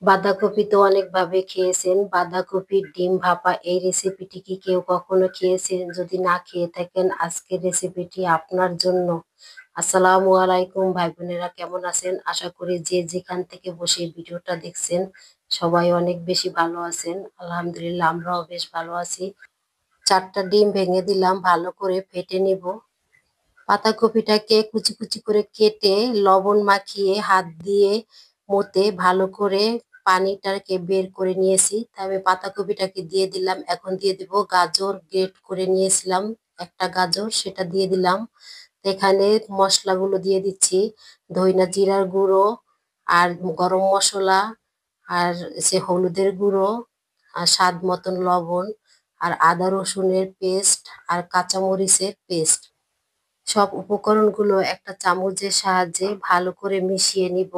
বাঁধাকপি তো অনেকভাবে খেয়েছেন। বাঁধাকপির ডিম ভাপা এই রেসিপিটি কি কেউ কখনো খেয়েছেন? যদি না খেয়ে থাকেন আজকের রেসিপিটি আপনার জন্য। আসসালামু আলাইকুম ভাই বোনেরা, কেমন আছেন? আশা করি যে যেখান থেকে বসে ভিডিওটা দেখছেন সবাই অনেক বেশি ভালো আছেন। আলহামদুলিল্লাহ, আমরাও বেশ ভালো আছি। 4টা ডিম ভেঙে দিলাম, ভালো করে ফেটে নিব। পাতাকপিটাকে কুচি কুচি করে কেটে লবণ মাখিয়ে হাত দিয়ে মতে ভালো করে পানিটাকে বের করে নিয়েছি। তবে পাতাকপিটাকে দিয়ে দিলাম। এখন দিয়ে দিব গাজর, গ্রেট করে নিয়েছিলাম একটা গাজর, সেটা দিয়ে দিলাম। এখানে মশলাগুলো দিয়ে দিচ্ছি: ধইনা জিরার গুঁড়ো, আর গরম মশলা, আর হলুদের গুঁড়ো, আর স্বাদ মতন লবণ, আর আদা রসুনের পেস্ট, আর কাঁচামরিচের পেস্ট। সব উপকরণগুলো একটা চামচের সাহায্যে ভালো করে মিশিয়ে নিব।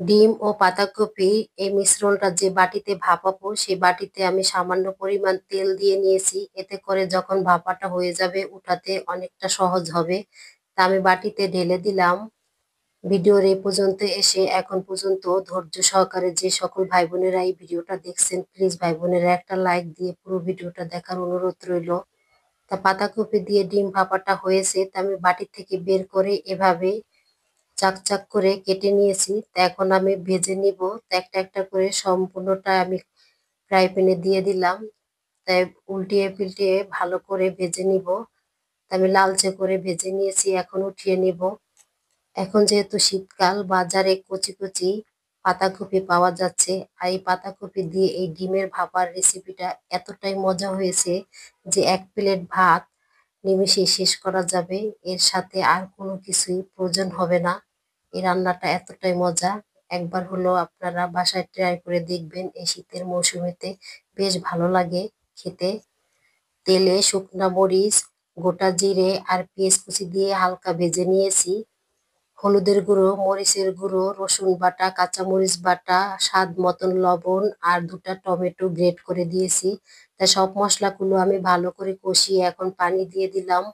ডিম ও পাতাকপি এই মিশ্রণটা যে বাটিতে ভাপাবো সেই বাটিতে আমি সামান্য পরিমাণ তেল দিয়ে নিয়েছি। এতে করে যখন ভাপাটা হয়ে যাবে উঠাতে অনেকটা সহজ হবে। তা আমি বাটিতে ঢেলে দিলাম। ভিডিওর এই পর্যন্ত এসে এখন পর্যন্ত ধৈর্য সহকারে যে সকল ভাই বোনেরা এই ভিডিওটা দেখছেন, প্লিজ ভাই বোনেরা একটা লাইক দিয়ে পুরো ভিডিওটা দেখার অনুরোধ রইল। তা পাতাকপি দিয়ে ডিম ভাপাটা হয়েছে, তা আমি বাটি থেকে বের করে এভাবে চাক চাক করে কেটে নিয়েছি। তা এখন আমি ভেজে নিব। তা একটা একটা করে সম্পূর্ণটা আমি ফ্রাই প্যানে দিয়ে দিলাম। তাই উল্টিয়ে পিল্টিয়ে ভালো করে ভেজে নিব। তা আমি লালচে করে ভেজে নিয়েছি, এখন উঠিয়ে নিব। এখন যেহেতু শীতকাল, বাজারে কচি কচি পাতাকপি পাওয়া যাচ্ছে। আর এই পাতাকপি দিয়ে এই ডিমের ভাপার রেসিপিটা এতটাই মজা হয়েছে যে 1 প্লেট ভাত নিমেষে শেষ করা যাবে। এর সাথে আর কোনো কিছুই প্রয়োজন হবে না। এই রান্নাটা এতটাই মজা, একবার হলো আপনারা বাসায় ট্রাই করে দেখবেন। এই শীতের মৌসুমেতে বেশ ভালো লাগে খেতে। তেলে শুকনা মরিচ, গোটা জিরে আর পেঁয়াজ কুচি দিয়ে হালকা ভেজে নিয়েছি। হলুদের গুঁড়ো, মরিচের গুঁড়ো, রসুন বাটা, কাঁচামরিচ বাটা, স্বাদ মতন লবণ, আর 2টা টমেটো গ্রেট করে দিয়েছি। তা সব মশলাগুলো আমি ভালো করে কষিয়ে এখন পানি দিয়ে দিলাম।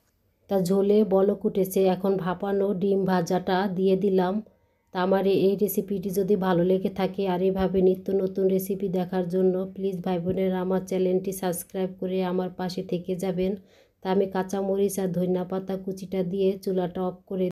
তা ঝোলে বলক উঠেছে, এখন ভাপানো ডিম ভাজাটা দিয়ে দিলাম। তা আমার এই রেসিপিটি যদি ভালো লেগে থাকে আর এভাবে নিত্য নতুন রেসিপি দেখার জন্য প্লিজ ভাই বোনেরা আমার চ্যানেলটি সাবস্ক্রাইব করে আমার পাশে থেকে যাবেন। তা আমি কাঁচামরিচ আর ধনিয়া পাতা কুচিটা দিয়ে চুলাটা অফ করে